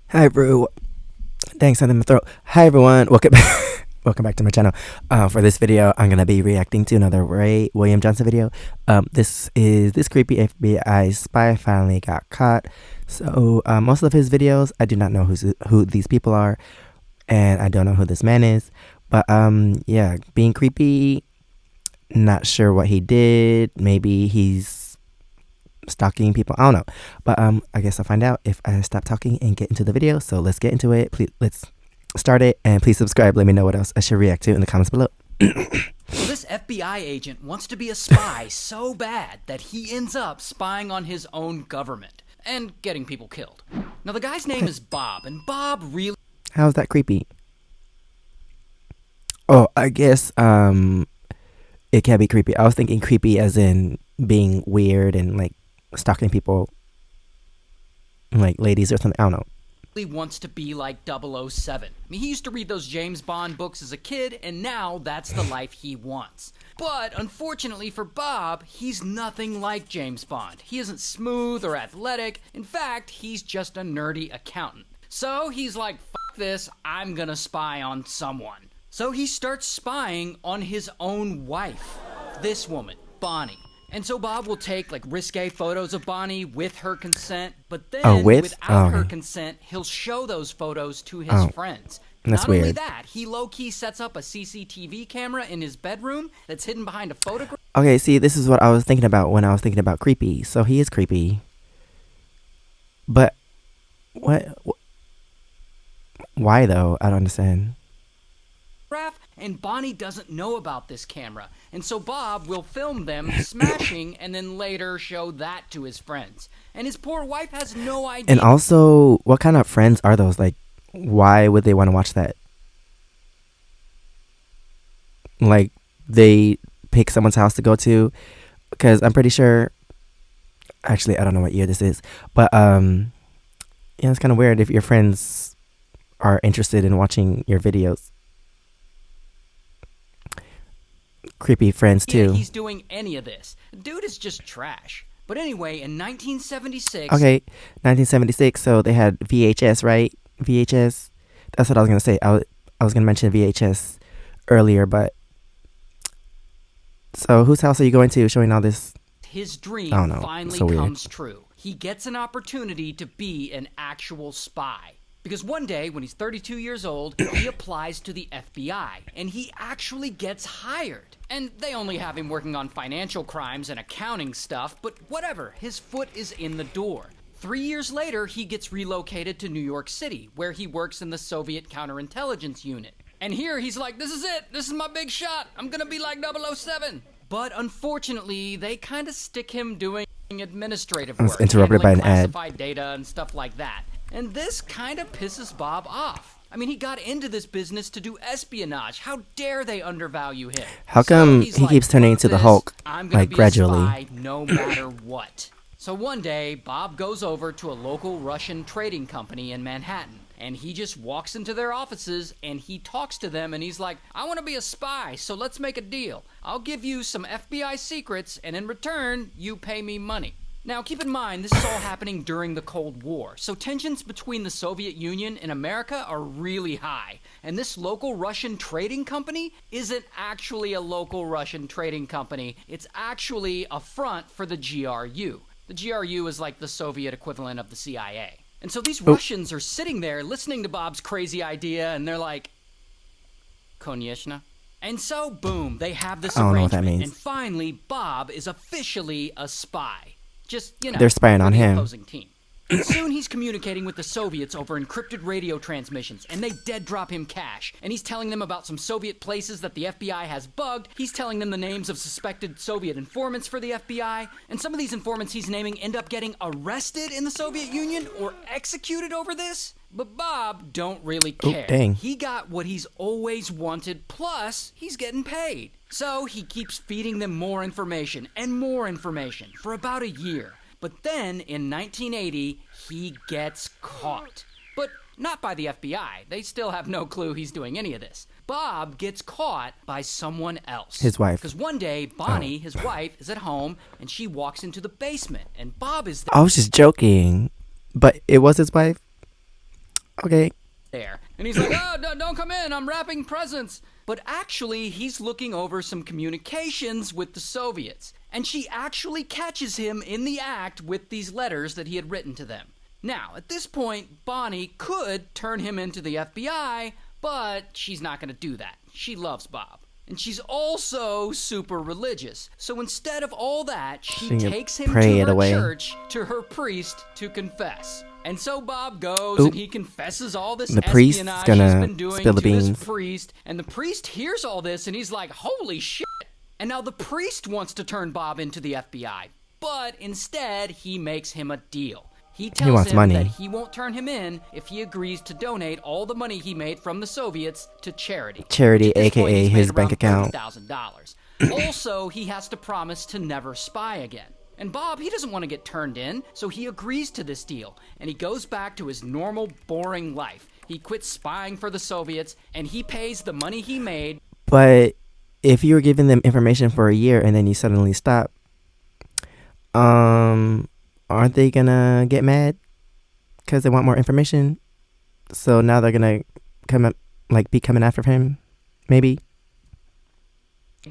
Hi, bro. Thanks, something in my throat. Hi, everyone. Welcome back. Welcome back to my channel. For this video, I'm gonna be reacting to another Ray William Johnson video. This creepy FBI spy finally got caught. So most of his videos, I do not know who these people are, and I don't know who this man is. But yeah, being creepy. Not sure what he did. Maybe he's stalking people. I don't know. But I guess I'll find out if I stop talking and get into the video. So let's get into it. Please, let's start it, and please subscribe. Let me know what else I should react to in the comments below. Well, this FBI agent wants to be a spy so bad that he ends up spying on his own government and getting people killed. Now, the guy's name is Bob, and Bob really... How's that creepy? Oh, I guess it can be creepy. I was thinking creepy as in being weird and like stalking people, like ladies or something. I don't know. wants to be like 007. I mean, he used to read those James Bond books as a kid, and now that's the life he wants. But unfortunately for Bob, he's nothing like James Bond. He isn't smooth or athletic. In fact, he's just a nerdy accountant. So he's like, fuck this, I'm gonna spy on someone. So he starts spying on his own wife, this woman, Bonnie. And so Bob will take like risque photos of Bonnie with her consent, but then without her consent, he'll show those photos to his friends. That's Not weird. only that, he low-key sets up a CCTV camera in his bedroom that's hidden behind a photograph. Okay, see, this is what I was thinking about when I was thinking about creepy. So he is creepy. But what why though? I don't understand. And Bonnie doesn't know about this camera. And so Bob will film them smashing and then later show that to his friends. And his poor wife has no idea. And also, what kind of friends are those? Like, why would they want to watch that? Like, they pick someone's house to go to? Because I'm pretty sure... Actually, I don't know what year this is. But, yeah, it's kind of weird if your friends are interested in watching your videos. Creepy friends too. He's doing any of this. Dude is just trash. But anyway, in 1976... Okay, 1976, so they had VHS, right? VHS? That's what I was going to say. I was going to mention VHS earlier, but... So, whose house are you going to showing all this? His dream finally so comes true. He gets an opportunity to be an actual spy. Because one day, when he's 32 years old, he applies to the FBI, and he actually gets hired. And they only have him working on financial crimes and accounting stuff, but whatever, his foot is in the door. 3 years later, he gets relocated to New York City, where he works in the Soviet counterintelligence unit. And here he's like, this is it, this is my big shot, I'm gonna be like 007. But unfortunately, they kind of stick him doing administrative work, interrupted by an ad. classified data and stuff like that. And this kind of pisses Bob off. I mean, he got into this business to do espionage. How dare they undervalue him? How come he keeps turning into the Hulk, like, gradually? I'm gonna be a spy no matter what. So one day, Bob goes over to a local Russian trading company in Manhattan. And he just walks into their offices and he talks to them and he's like, I want to be a spy, so let's make a deal. I'll give you some FBI secrets and in return, you pay me money. Now, keep in mind, this is all happening during the Cold War, so tensions between the Soviet Union and America are really high. And this local Russian trading company isn't actually a local Russian trading company. It's actually a front for the GRU. The GRU is like the Soviet equivalent of the CIA. And so these Russians are sitting there listening to Bob's crazy idea, and they're like, Konyeshna. And so, boom, they have this arrangement. I don't know what that means. And finally, Bob is officially a spy. Just, you know, they're spying on him. Opposing team. And soon he's communicating with the Soviets over encrypted radio transmissions, and they dead drop him cash. And he's telling them about some Soviet places that the FBI has bugged. He's telling them the names of suspected Soviet informants for the FBI. And some of these informants he's naming end up getting arrested in the Soviet Union or executed over this. But Bob don't really care. Dang. He got what he's always wanted, plus he's getting paid. So he keeps feeding them more information and more information for about a year. But then, in 1980, he gets caught. But not by the FBI. They still have no clue he's doing any of this. Bob gets caught by someone else. His wife. Because one day, Bonnie, his wife, is at home, and she walks into the basement, and Bob is there. I was just joking. But it was his wife? Okay. there. And he's like, oh, don't come in, I'm wrapping presents. But actually, he's looking over some communications with the Soviets. And she actually catches him in the act with these letters that he had written to them. Now, at this point, Bonnie could turn him into the FBI, but she's not going to do that. She loves Bob. And she's also super religious. So instead of all that, she takes him to her church, to her priest, to confess. And so Bob goes and he confesses all this espionage he's been doing to this priest. And the priest hears all this and he's like, holy shit. And now the priest wants to turn Bob into the FBI. But instead, he makes him a deal. He tells him that he won't turn him in if he agrees to donate all the money he made from the Soviets to charity. Charity, aka his bank account. $30,000. Also, he has to promise to never spy again. And Bob, he doesn't want to get turned in, so he agrees to this deal. And he goes back to his normal, boring life. He quits spying for the Soviets, and he pays the money he made. But if you were giving them information for a year and then you suddenly stop, aren't they gonna get mad because they want more information? So now they're gonna be coming after him, maybe.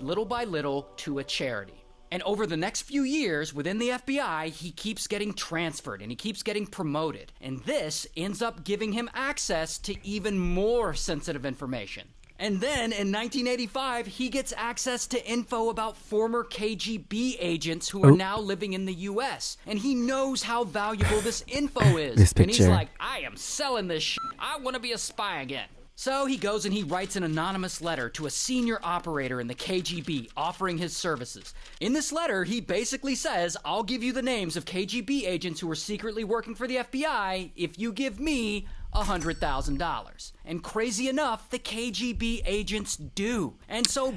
Little by little to a charity. And over the next few years within the FBI, he keeps getting transferred and he keeps getting promoted. And this ends up giving him access to even more sensitive information. And then in 1985, he gets access to info about former KGB agents who are now living in the US. And he knows how valuable this info is. And he's like, I am selling this shit. I want to be a spy again. So he goes and he writes an anonymous letter to a senior operator in the KGB offering his services. In this letter, he basically says, I'll give you the names of KGB agents who are secretly working for the FBI if you give me $100,000. And crazy enough, the KGB agents do. And so...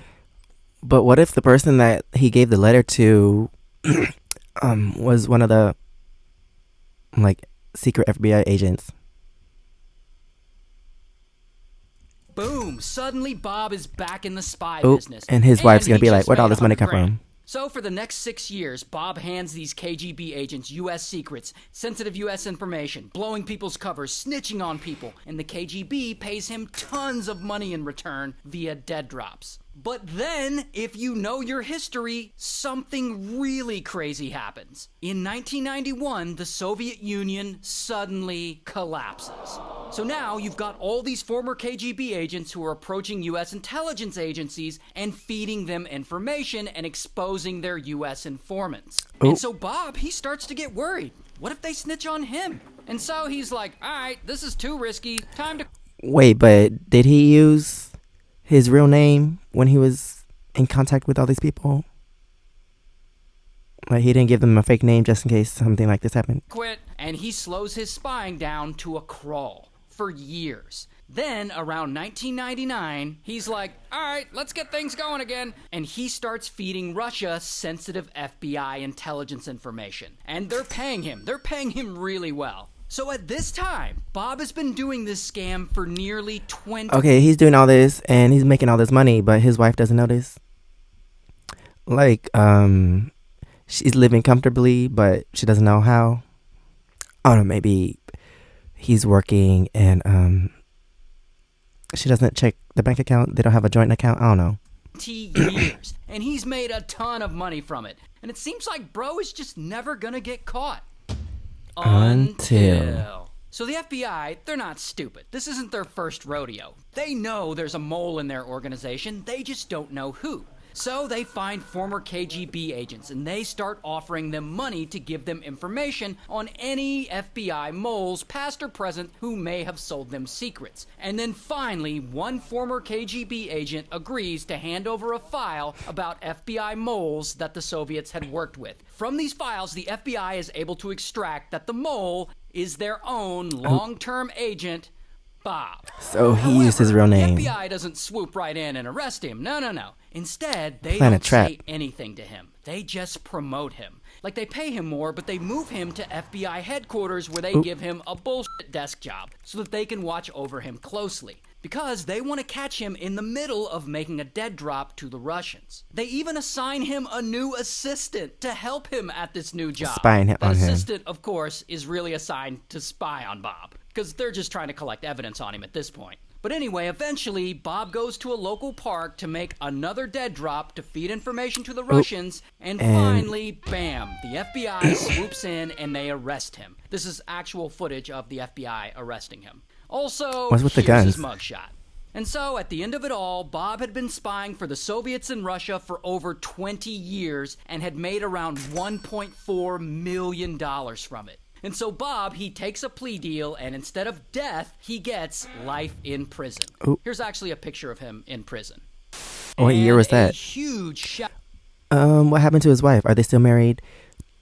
But what if the person that he gave the letter to was one of the, secret FBI agents? Boom! Suddenly Bob is back in the spy business. And his wife's going to be like, where'd all this money come from? So for the next 6 years, Bob hands these KGB agents U.S. secrets, sensitive U.S. information, blowing people's covers, snitching on people, and the KGB pays him tons of money in return via dead drops. But then, if you know your history, something really crazy happens. In 1991, the Soviet Union suddenly collapses. So now you've got all these former KGB agents who are approaching U.S. intelligence agencies and feeding them information and exposing their U.S. informants. And so Bob, he starts to get worried. What if they snitch on him? And so he's like, all right, this is too risky. Time to... Wait, but did he use his real name when he was in contact with all these people? Like, he didn't give them a fake name just in case something like this happened? Quit. And he slows his spying down to a crawl for years. Then, around 1999, he's like, all right, let's get things going again. And he starts feeding Russia sensitive FBI intelligence information. And they're paying him. They're paying him really well. So at this time, Bob has been doing this scam for nearly 20... Okay, he's doing all this, and he's making all this money, but his wife doesn't notice. She's living comfortably, but she doesn't know how. I don't know, maybe he's working, and she doesn't check the bank account. They don't have a joint account. I don't know. Years, and he's made a ton of money from it. And it seems like bro is just never gonna get caught. Until. So the FBI, they're not stupid. This isn't their first rodeo. They know there's a mole in their organization. They just don't know who. So they find former KGB agents and they start offering them money to give them information on any FBI moles, past or present, who may have sold them secrets. And then finally, one former KGB agent agrees to hand over a file about FBI moles that the Soviets had worked with. From these files, the FBI is able to extract that the mole is their own long-term agent, Bob. So he used his real name. The FBI doesn't swoop right in and arrest him. No. Instead, they don't say anything to him. They just promote him. Like, they pay him more, but they move him to FBI headquarters where they give him a bullshit desk job so that they can watch over him closely. Because they want to catch him in the middle of making a dead drop to the Russians. They even assign him a new assistant to help him at this new job. Spying on him. The assistant, of course, is really assigned to spy on Bob. because they're just trying to collect evidence on him at this point. But anyway, eventually, Bob goes to a local park to make another dead drop to feed information to the Russians, and finally, bam, the FBI swoops in and they arrest him. This is actual footage of the FBI arresting him. Also, What's with the here's his guns? mugshot. And so, at the end of it all, Bob had been spying for the Soviets in Russia for over 20 years and had made around $1.4 million from it. And so Bob, he takes a plea deal, and instead of death, he gets life in prison. Ooh. Here's actually a picture of him in prison. What year was that? A huge shout. What happened to his wife? Are they still married?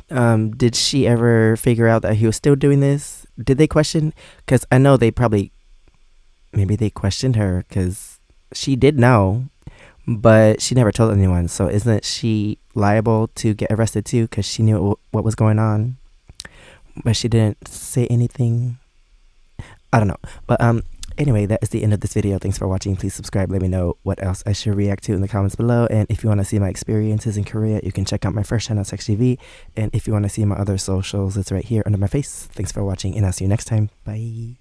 Did she ever figure out that he was still doing this? Did they question? Because I know maybe they questioned her because she did know, but she never told anyone. So isn't she liable to get arrested too because she knew what was going on? But she didn't say anything. I don't know. But anyway, that is the end of this video. Thanks for watching. Please subscribe. Let me know what else I should react to in the comments below. And if you want to see my experiences in Korea, you can check out my first channel, SEKSHI V. And if you want to see my other socials, it's right here under my face. Thanks for watching, and I'll see you next time. Bye.